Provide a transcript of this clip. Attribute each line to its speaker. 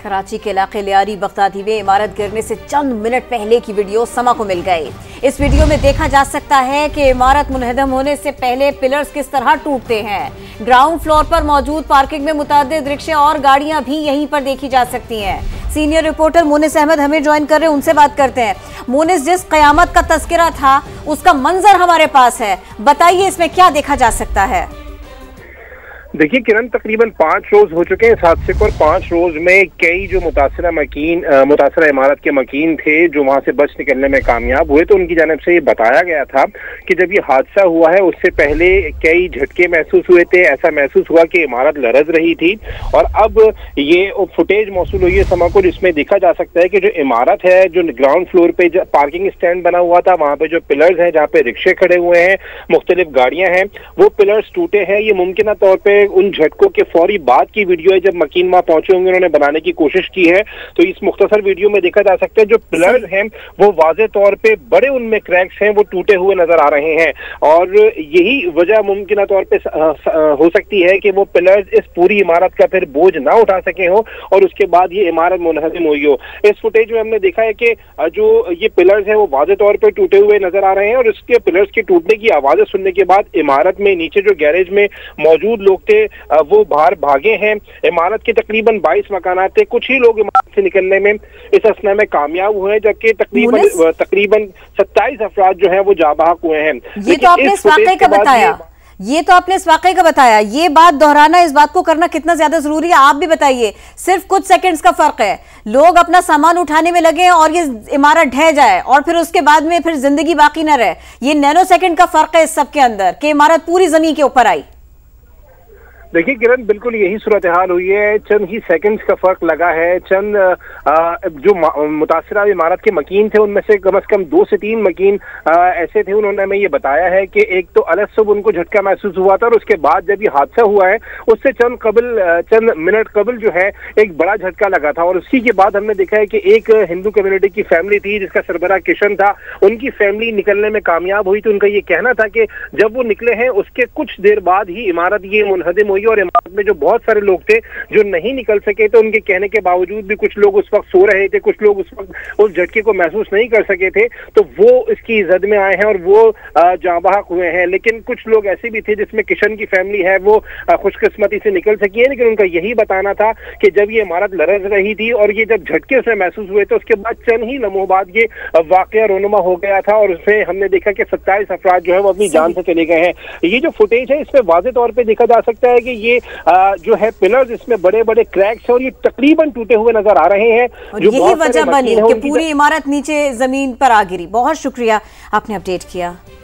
Speaker 1: कराची के इलाके लियारी बगदादी में इमारत गिरने से चंद मिनट पहले की वीडियो समा को मिल गई। इस वीडियो में देखा जा सकता है कि इमारत मुनहदम होने से पहले पिलर्स किस तरह टूटते हैं। ग्राउंड फ्लोर पर मौजूद पार्किंग में मुतअद्दिद रिक्शे और गाड़ियां भी यहीं पर देखी जा सकती हैं। सीनियर रिपोर्टर मोनिस अहमद हमें ज्वाइन कर रहे हैं, उनसे बात करते हैं। मोनिस, जिस कयामत का तस्करा था उसका मंजर हमारे पास है, बताइए इसमें क्या देखा जा सकता है?
Speaker 2: देखिए किरण, तकरीबन 5 रोज हो चुके हैं इस हादसे को और 5 रोज में कई जो मुतासरा इमारत के मकीन थे जो वहां से बच निकलने में कामयाब हुए, तो उनकी जानिब से ये बताया गया था कि जब ये हादसा हुआ है उससे पहले कई झटके महसूस हुए थे। ऐसा महसूस हुआ कि इमारत लरज रही थी और अब ये फुटेज मौसूल हुई है समा को, जिसमें देखा जा सकता है कि जो इमारत है, जो ग्राउंड फ्लोर पे पार्किंग स्टैंड बना हुआ था, वहां पे जो पिलर्स हैं जहाँ पे रिक्शे खड़े हुए हैं, मुख्तलिफ गाड़ियां हैं, वो पिलर्स टूटे हैं। ये मुमकिन तौर पर उन झटकों के फौरी बाद की वीडियो है जब मकीन वहां पहुंचे होंगे, उन्होंने बनाने की कोशिश की है। तो इस मुख्तसर वीडियो में देखा जा सकता है जो पिलर्स हैं वो वाज़े तौर पे बड़े उनमें क्रैक्स हैं, वो टूटे हुए नजर आ रहे हैं और यही वजह मुमकिन तौर पे हो सकती है कि वो पिलर्स इस पूरी इमारत का फिर बोझ ना उठा सके हो और उसके बाद ये इमारत मुनहदम हुई हो। इस फुटेज में हमने देखा है कि जो ये पिलर्स हैं वो वाज़े तौर पर टूटे हुए नजर आ रहे हैं और इसके पिलर्स के टूटने की आवाजें सुनने के बाद इमारत में नीचे जो गैरेज में मौजूद लोग थे वो बाहर भागे हैं। इमारत के तकरीबन 22 मकानात थे, कुछ ही लोग इमारत से निकलने में इस असना में कामयाब हुए हैं, जबकि तकरीबन 27 अफराद जो हैं वो जाबाक हुए हैं।
Speaker 1: ये तो आपने इस वाकये का बताया, ये बात दोहराना, इस बात को करना कितना ज्यादा जरूरी है, आप भी बताइए। सिर्फ कुछ सेकंड्स का फर्क है, लोग अपना सामान उठाने में लगे और ये इमारत ढह जाए और फिर उसके बाद में फिर जिंदगी बाकी न रहे। ये नैनो सेकंड का फर्क है इस सब के अंदर कि इमारत पूरी जमीन के ऊपर आई।
Speaker 2: देखिए किरण, बिल्कुल यही सूरत हाल हुई है। चंद ही सेकंड्स का फर्क लगा है। चंद जो मुतासरा इमारत के मकीन थे उनमें से कम 2 से 3 मकीन ऐसे थे, उन्होंने हमें ये बताया है कि एक तो अलग से उनको झटका महसूस हुआ था और उसके बाद जब ये हादसा हुआ है उससे चंद मिनट कबल जो है एक बड़ा झटका लगा था और उसी के बाद हमने देखा है कि एक हिंदू कम्युनिटी की फैमिली थी जिसका सरबराह किशन था, उनकी फैमिली निकलने में कामयाब हुई। तो उनका ये कहना था कि जब वो निकले हैं उसके कुछ देर बाद ही इमारत ये मुनहदम और इमारत में जो बहुत सारे लोग थे जो नहीं निकल सके, तो उनके कहने के बावजूद भी कुछ लोग उस वक्त सो रहे थे, कुछ लोग उस वक्त उस झटके को महसूस नहीं कर सके थे, तो वो इसकी जद में आए हैं और वो जाबाक हुए हैं। लेकिन कुछ लोग ऐसे भी थे जिसमें किशन की फैमिली है वो खुशकिस्मती से निकल सकी है, लेकिन उनका यही बताना था कि जब ये इमारत लरज रही थी और ये जब झटके उसमें महसूस हुए तो उसके बाद चंद ही लम्हों बाद ये वाकया रोनुमा हो गया था और उसमें हमने देखा कि 27 अफराद जो है वो अपनी जान से चले गए हैं। ये जो फुटेज है इसमें वाज़े तौर पर देखा जा सकता है कि ये जो है पिलर्स इसमें बड़े बड़े क्रैक्स हैं और ये तकरीबन टूटे हुए नजर आ रहे हैं, जो
Speaker 1: यही वजह बनी कि पूरी इमारत नीचे जमीन पर आ गिरी। बहुत शुक्रिया, आपने अपडेट किया।